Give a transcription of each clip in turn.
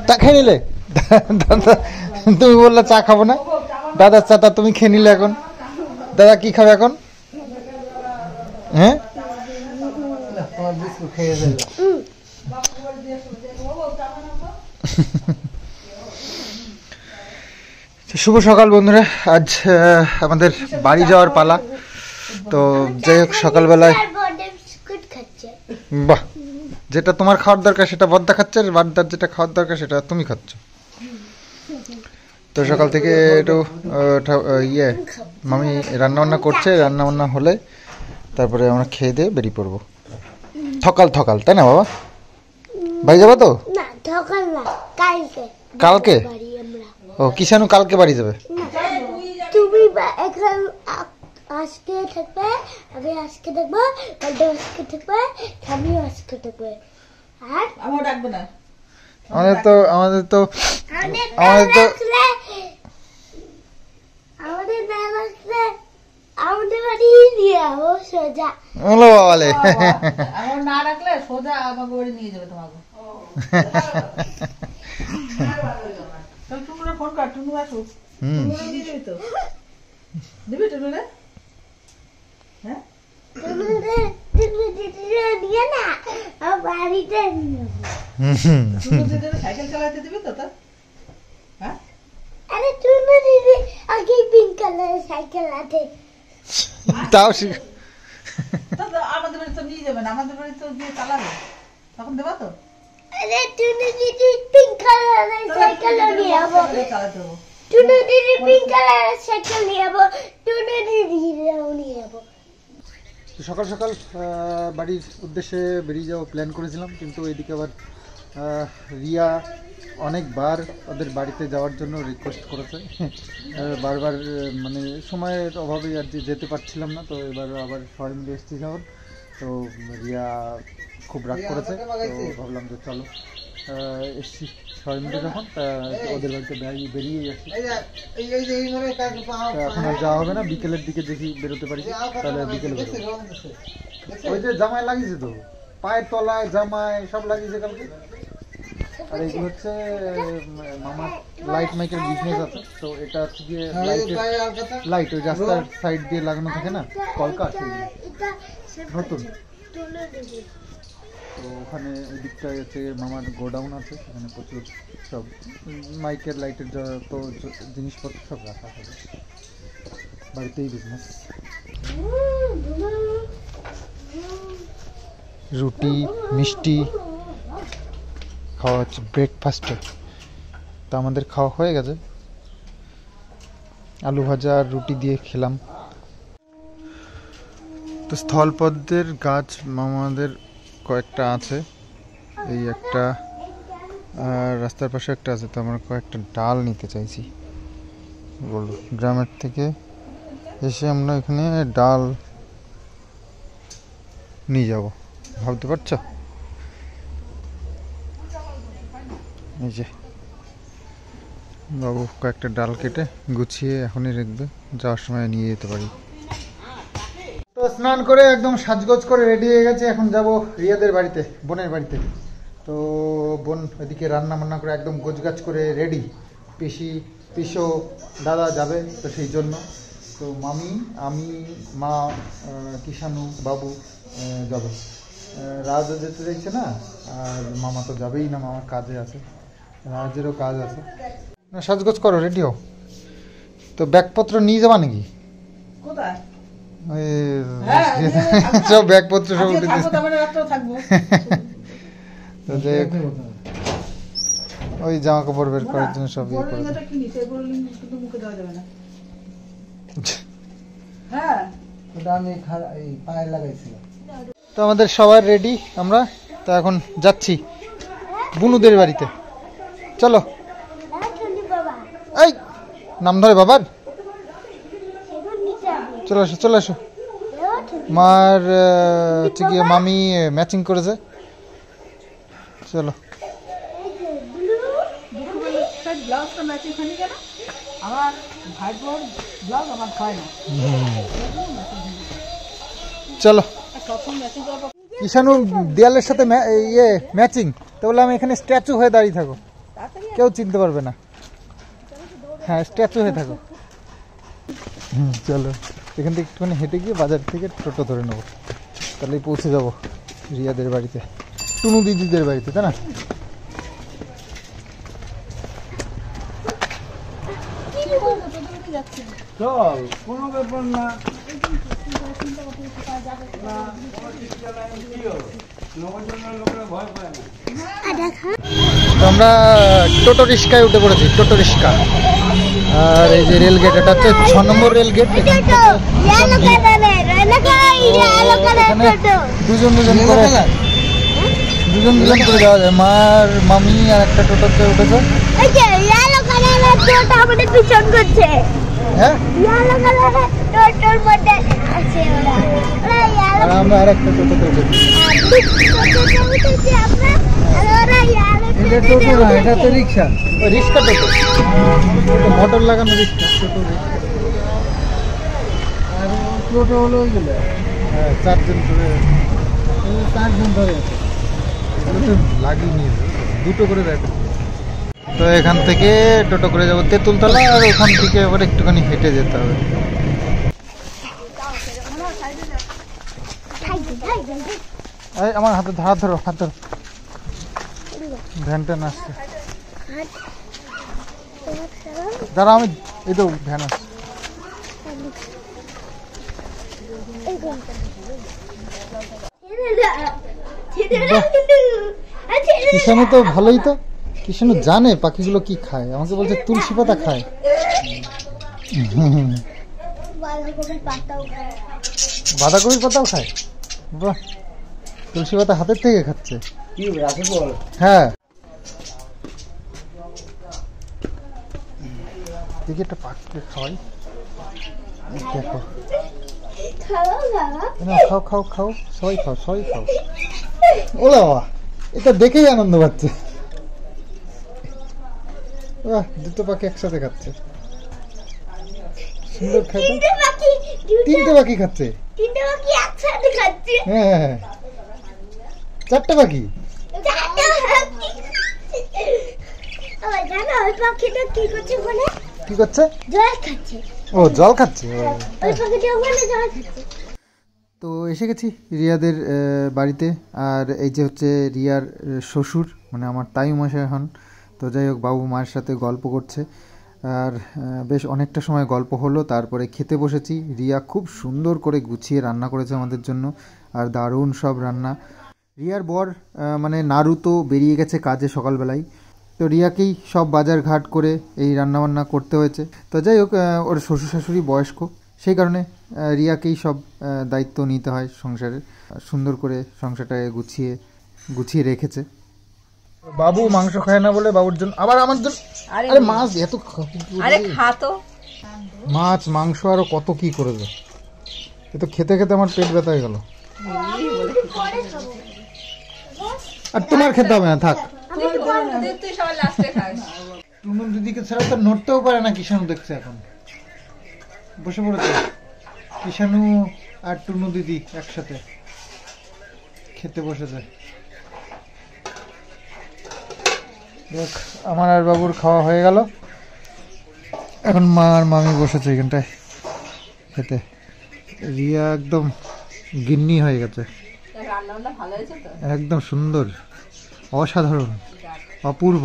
চা খেয়ে নিলে? দাদা তুমি বললে চা খাবো না, দাদার চাটা তুমি খেয়ে নিলে। এখন দাদা কি খাবে এখন? হ্যাঁ শুভ সকাল বন্ধুরা, আজ আমাদের বাড়ি যাওয়ার পালা। তো যাই হোক, সকালবেলায় বাহ, যেটা তোমার খাওয়ার দরকার সেটা বদ্দা খাচ্ছে, আর বাদ্দার যেটা খাওয়ার দরকার সেটা তুমি খাচ্ছ। তো সকাল থেকে একটু মামি রান্নাবান্না করছে, রান্নাবান্না হলে তারপরে আমরা খেয়ে দিয়ে বেরিয়ে পড়বো। থকাল তাই না বাবা? বাড়ি যাবো তো? কালকে? ও কিষানু কালকে বাড়ি যাবে? তুমি আজকে থাকবে, আমি আজকে থাকবো, আজকে থাকবে, আমি আজকে থাকবে, আর আমার ডাকবে না। আমাদের তো আমাদের বাড়ি নিয়ে যাবো সোজা। বলো বাবালে, আমার না রাখলে সোজা আমাকে বাড়ি নিয়ে যাবে তোমাকে। টুনুরা ফোন কর, টুনু আসুক। তো দিবি টুনুরে? হ্যাঁ নিয়ে না বাড়িতে সাইকেল চালাতে দিবি তো? হ্যাঁ আরে টুনু দিদি আগে পিঙ্ক কালারের সাইকেল আছে, তাও আমাদের বাড়ি তো নিয়ে যাবেন, আমাদের বাড়ি তো গিয়ে চালাবে, তখন দেবা তো? আরে টুনু দিদি পিঙ্ক কালারের সাইকেল নিয়ে যাবো, চালাতে দেবো। টুনু দিদি পিঙ্ক কালারের সাইকেল নিয়ে যাবো, টুনু দিদি নিয়ে যাবো। সকাল সকাল বাড়ির উদ্দেশ্যে বেরিয়ে যাওয়া প্ল্যান করেছিলাম, কিন্তু এদিকে আবার রিয়া অনেকবার ওদের বাড়িতে যাওয়ার জন্য রিকোয়েস্ট করেছে। বারবার মানে সময়ের অভাবে আর কি যেতে পারছিলাম না। তো এবার আবার সবাই মিলে এসেছি যখন, তো রিয়া খুব রাগ করেছে। তো ভাবলাম যে চলো এসছি সবাই মিলে যখন, ওদের বাড়িতে বেরিয়ে যাচ্ছি। এখন আর যাওয়া হবে না, বিকেলের দিকে দেখি বেরোতে পারি, তাহলে বিকেলে ওই যে জামাই লাগিয়েছে, তো পায়ের তলায় জামাই সব লাগিয়েছে কালকে। আর এগুলো হচ্ছে মামার লাইট মাইকের বিজনেস আছে। তো এটা হচ্ছে গিয়ে লাইট ওই রাস্তার সাইড দিয়ে লাগানো থাকে না, কলকা নতুন। তো ওখানে ওই দিকটায় হচ্ছে মামার গোডাউন আছে, সেখানে প্রচুর সব মাইকের লাইটের যত জিনিসপত্র সব রাখা থাকে, বাড়িতেই বিজনেস। রুটি মিষ্টি খাওয়া হচ্ছে ব্রেকফাস্টে। তা আমাদের খাওয়া হয়ে গেছে, আলু ভাজা আর রুটি দিয়ে খেলাম। তো স্থলপদ্মের গাছ আমাদের কয়েকটা আছে, এই একটা আর রাস্তার পাশে একটা আছে। তো আমরা কয়েকটা ডাল নিতে চাইছি, বললো গ্রামের থেকে এসে আমরা এখানে ডাল নিয়ে যাব, ভাবতে পারছো? এই যে বাবু কয়েকটা ডাল কেটে গুছিয়ে এখনই রাখবে, যাওয়ার সময় নিয়ে যেতে পারি। তো স্নান করে একদম সাজগোজ করে রেডি হয়ে গেছে, এখন যাব রিয়াদের বাড়িতে, বোনের বাড়িতে। তো বোন ওইদিকে রান্না বান্না করে একদম গোছগাছ করে রেডি, পিসো দাদা যাবে, তো সেই জন্য। তো মামি, আমি, মা, কিষানু, বাবু যাবে। রাজও যেতে চাইছে না, আর মামা তো যাবেই না, মামার কাজে আছে, রাজেরও কাজ আছে। না সাজগোজ করো, রেডি হও। তো ব্যাগপত্র নিয়ে যাবা নাকি? সব ব্যাগপত্র সব উঠে ওই জামা কাপড় বের করার জন্য সব ইয়ে করে। তো আমাদের সবার রেডি আমরা, তো এখন যাচ্ছি বুনুদের বাড়িতে। চলো, এই নাম ধরে বাবার, চলে আসো। মার হচ্ছে গিয়ে মামি ম্যাচিং করেছে, চলো। চলো, কিষানু দেয়ালের সাথে ইয়ে ম্যাচিং, তো বললাম এখানে স্ট্যাচু হয়ে দাঁড়িয়ে থাকো। কেউ চিনতে পারবে না। হ্যাঁ, স্ট্যাচু হয়ে থাকো। চলো, এখান থেকে একটুখানি হেঁটে গিয়ে বাজার থেকে টোটো ধরে নেবো, তাহলেই পৌঁছে যাবো রিয়াদের বাড়িতে, টুনু দিদিদের বাড়িতে, তাই না? চল, কোনো ব্যাপার না। লোকেরা ভয় পায় না। তো আমরা টোটো রিক্সায় উঠে পড়েছি, টোটো রিক্সা। আর এই যে রেল গেট, এটা হচ্ছে 6 নম্বর রেল গেট। দুজন করে যাওয়া যায়। মার মামি আর একটা টোটোতে উঠেছে। হ্যাঁ, আর আমরা আর একটা টোটোতে উঠেছি। এটা টোটো না, এটা তো রিক্সা। ওই রিক্সা টোটো, মোটর লাগানো রিক্সা টোটো। আর টোটো হলো ওইগুলো। হ্যাঁ, 4 জন ধরে লাগিয়ে নিয়ে যাবে, 2টো করে দেয়। তো এখান থেকে টোটো করে যাবো তেঁতুলতলা, আর ওখান থেকে আবার একটুখানি হেঁটে যেতে হবে। আমার হাতে হাত ধরো, হাত ধরো। ভ্যানটা আসছে, দাঁড়া, আমি এই তো ভ্যান আসছে। কিষানু তো ভালোই, তো কিষানু জানে পাখিগুলো কি খায়। আমাকে বলছে তুলসী পাতা খায়। বাঁধাকপির পাতাও খায়? বাহ, তুলসী পাতা হাতের থেকে খাচ্ছে। হ্যাঁ, দেখি একটা পাখিকে খাওয়াই। দেখো, খাও খাও খাও, সবাই খাও, সবাই খাও। ওলা বাবা, এটা দেখেই আনন্দ পাচ্ছে। বাহ, 2টো পাখি একসাথে খাচ্ছে, সুন্দর খাইতে। 3টে পাখি খাচ্ছে। হ্যাঁ, 4টে পাখি। কি করছে? ও, জল খাচ্ছে। তো এসে গেছি রিয়াদের বাড়িতে। আর এই যে হচ্ছে রিয়ার শ্বশুর, মানে আমার তাই মশাই হন। তো যাই হোক, বাবু মায়ের সাথে গল্প করছে। আর বেশ অনেকটা সময় গল্প হলো, তারপরে খেতে বসেছি। রিয়া খুব সুন্দর করে গুছিয়ে রান্না করেছে আমাদের জন্য, আর দারুণ সব রান্না। রিয়ার বর মানে নারু তো বেরিয়ে গেছে কাজে সকালবেলায়, তো রিয়াকেই সব বাজার ঘাট করে এই রান্নাবান্না করতে হয়েছে। তো যাই হোক, ওর শ্বশুর শাশুড়ি বয়স্ক, সেই কারণে রিয়াকেই সব দায়িত্ব নিতে হয় সংসারের। সুন্দর করে সংসারটাকে গুছিয়ে রেখেছে। বাবু মাংস খায় না বলে বাবুর জন্য, আবার আমার জন্য। আরে মাছ এত, আরে খা তো। মাছ মাংস আরো কত কি করে দেয়, এ তো খেতে খেতে আমার পেট ব্যথা হয়ে গেল। আর তোমার খেতে হবে না, থাক। টুনু দিদিকে ছাড়া তো নড়তেও পারে না। কিষানু দেখছে এখন বসে পড়েছে, কিষানু আর টুনু দিদি একসাথে খেতে বসেছে। দেখ, আমার আর বাবুর খাওয়া হয়ে গেল। এখন মা আর মামি বসেছে এখানটায় খেতে। রিয়া একদম গিন্নি হয়ে গেছে, একদম সুন্দর, অসাধারণ, অপূর্ব।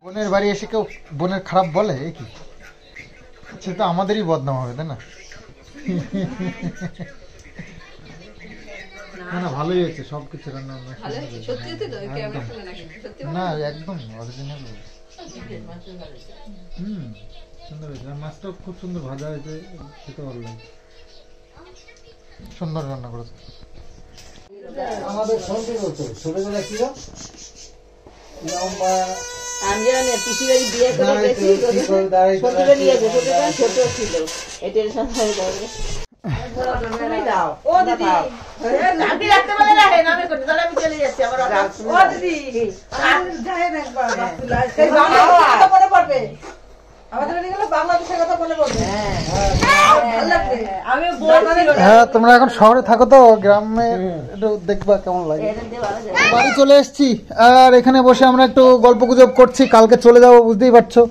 বোনের বাড়ি এসে কেউ বোনের খারাপ বলে? এ কি, সে তো আমাদেরই বদনাম হবে, তাই না? না, ভালোই হয়েছে সবকিছু রান্না। না, একদম অরিজিনাল। সুন্দর হয়েছে, আর মাছটাও খুব সুন্দর ভাজা হয়েছে, খেতে ভালো লাগে। সুন্দর রান্না করেছে। আমাদের সঙ্গে হতো ছোটবেলা ছিল লম্বা, আমি জানি পিসি বাড়ি বিয়ে করে গেছি, ছোট নিয়ে ছোট ছিল, এটার সাথে দাও। ও দিদি, আপনি রাখতে বলে রাখেন, আমি করতে তাহলে আমি চলে যাচ্ছি। আমার ও দিদি, যাই না একবার মনে পড়বে। আমাদের বাড়ি গেলে বাংলাদেশের কথা বলে বলবে। ভালো লাগবে। আমি বলছি হ্যাঁ তোমরা এখন শহরে থাকো তো, গ্রামে একটু দেখবা কেমন লাগে। এটা দিয়ে ভালো যাবে। বাড়ি চলে এসেছি আর এখানে বসে আমরা একটু গল্প গুজব করছি, কালকে চলে যাবো বুঝতেই পারছো।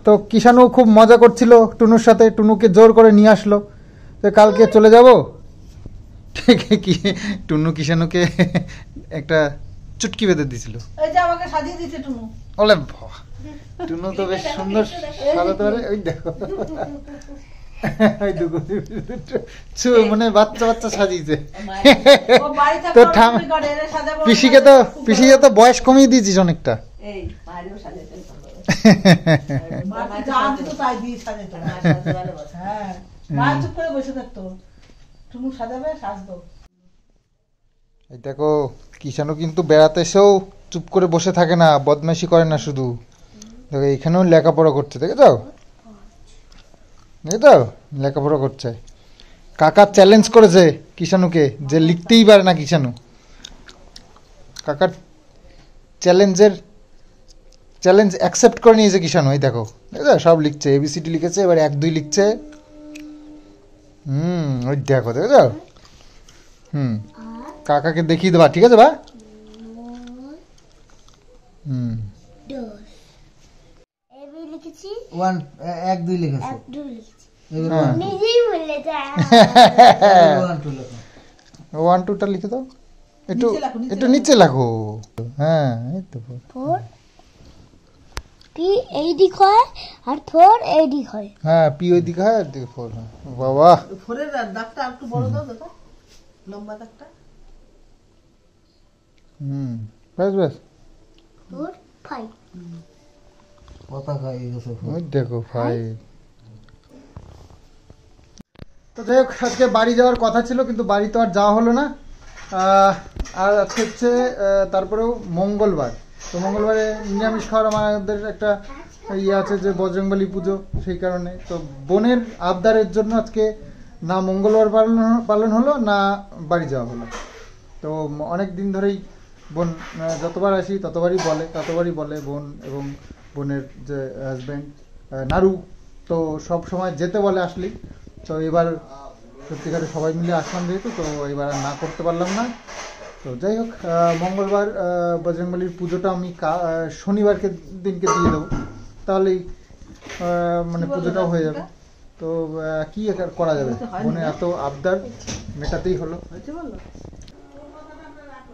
তো কিষানু খুব মজা করছিল টুনুর সাথে, টুনুকে জোর করে নিয়ে আসলো তো কালকে চলে যাব। ঠিক কি টুনু কিষানুকে একটা চুটকি বেঁধে দিছিল। এই যে আমাকে সাজিয়ে দিয়েছে টুনু। বলে বাহ, টুনু তো বেশ সুন্দর সাজাতে পারে। ওই দেখো ওই দুগু মানে বাচ্চা বাচ্চা সাজিয়েছে। ও বাড়ি তো থাকলে ঠাম ওরকমই করে, এনে সাজাবো। পিসিকে তো বয়স কমিয়ে দিয়েছিস অনেকটা। এই মারিও সাজাতে ভালো। মা তো যা দিত তাই দিয়ে সাজাতো। মা সাজাতে ভালোবাসে। হ্যাঁ, মা চুপ করে বসে থাকতো। টুনু সাজাবে, সাজতো। এই দেখো কিষানু কিন্তু বেড়াতে এসেও চুপ করে বসে থাকে না, বদমাইশি করে না শুধু। দেখো এখানেও লেখাপড়া করছে, দেখেছো দেখেছো লেখাপড়া করছে। কাকা চ্যালেঞ্জ করেছে কিষানুকে যে লিখতেই পারে না কিষানু। কাকার চ্যালেঞ্জ অ্যাকসেপ্ট করে নিয়েছে কিষানু। এই দেখো দেখেছো সব লিখছে, এবিসিডি লিখেছে, এবার 1 2 লিখছে। ওই দেখো দেখেছো। কাকাকে দেখিয়ে দেবা, ঠিক আছে বা। এবি লিখেছি, 1 1 2 লিখেছো, 1 2 লিখেছি। হ্যাঁ। নিজেই বললে যায়। 1 2 লেখো। 1 2টা লিখে দাও, একটু নিচে লেখো, নিচে একটু নিচে লেখো। হ্যাঁ এই তো। 4 পি এই দিক হয় আর 4 এই দিক হয়। হ্যাঁ পি ওই দিকে হয় আর দিকে 4 হয়। বাবা ফোরের দাগটা একটু বড় দাও দেখো, লম্বা দাগটা। বেশ বেশ। 4 5 পতাকা এই গেছে। ওই দেখো ভাই। তো যাই হোক আজকে বাড়ি যাওয়ার কথা ছিল কিন্তু বাড়ি তো আর যাওয়া হলো না। আর আজকে হচ্ছে তারপরেও মঙ্গলবার, তো মঙ্গলবারে নিরামিষ খাওয়ার আমাদের একটা ইয়ে আছে যে বজরংবলী পুজো, সেই কারণে তো বোনের আবদারের জন্য আজকে না মঙ্গলবার পালন হলো না বাড়ি যাওয়া হলো। তো অনেক দিন ধরেই বোন যতবার আসি ততবারই বলে বোন এবং বোনের যে হাজব্যান্ড নারু, তো সব সময় যেতে বলে আসলেই। তো এবার সত্যিকারে সবাই মিলে আসলাম যেহেতু, তো এবার আর না করতে পারলাম না। তো যাই হোক মঙ্গলবার বজরংবলীর পুজোটা আমি শনিবারকে দিনকে দিয়ে দেবো, তাহলেই মানে পুজোটাও হয়ে যাবে। তো কি আর করা যাবে, বোনের এত আবদার মেটাতেই হলো।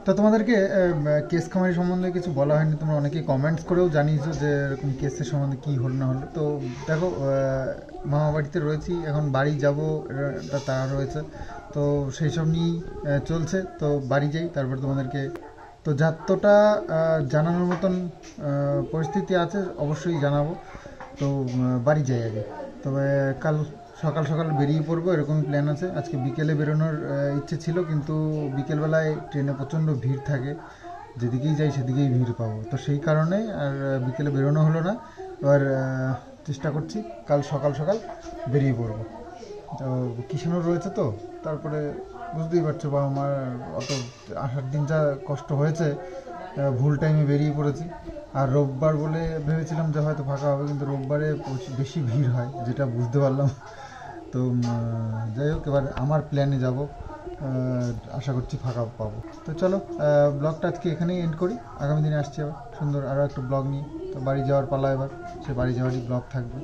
তো তোমাদেরকে কেস খামারি সম্বন্ধে কিছু বলা হয়নি, তোমরা অনেকেই কমেন্টস করেও জানিয়েছো যে এরকম কেসের সম্বন্ধে কী হলো না হলো। তো দেখো মামা বাড়িতে রয়েছি, এখন বাড়ি যাব এটা তারা রয়েছে, তো সেই সব নিয়েই চলছে। তো বাড়ি যাই তারপর তোমাদেরকে তো যতটা জানানোর মতন পরিস্থিতি আছে অবশ্যই জানাবো। তো বাড়ি যাই আগে, তবে কাল সকাল সকাল বেরিয়ে পড়বো এরকম প্ল্যান আছে। আজকে বিকেলে বেরোনোর ইচ্ছে ছিল কিন্তু বিকেলবেলায় ট্রেনে প্রচণ্ড ভিড় থাকে, যেদিকেই যাই সেদিকেই ভিড় পাবো, তো সেই কারণে আর বিকেলে বেরোনো হলো না। এবার চেষ্টা করছি কাল সকাল সকাল বেরিয়ে পড়বো। তো কিষানুর রয়েছে তো, তারপরে বুঝতেই পারছো বাবা মার অত আসার দিন যা কষ্ট হয়েছে, ভুল টাইমে বেরিয়ে পড়েছি। আর রোববার বলে ভেবেছিলাম যে হয়তো ফাঁকা হবে, কিন্তু রোববারে বেশি ভিড় হয় যেটা বুঝতে পারলাম। তো যাই হোক এবার আমার প্ল্যানে যাব, আশা করছি ফাঁকা পাবো। তো চলো ব্লগটা আজকে এখানেই এন্ড করি, আগামী দিনে আসছি আবার সুন্দর আরও একটা ব্লগ নিয়ে। তো বাড়ি যাওয়ার পালা, এবার সে বাড়ি যাওয়ারই ব্লগ থাকবে।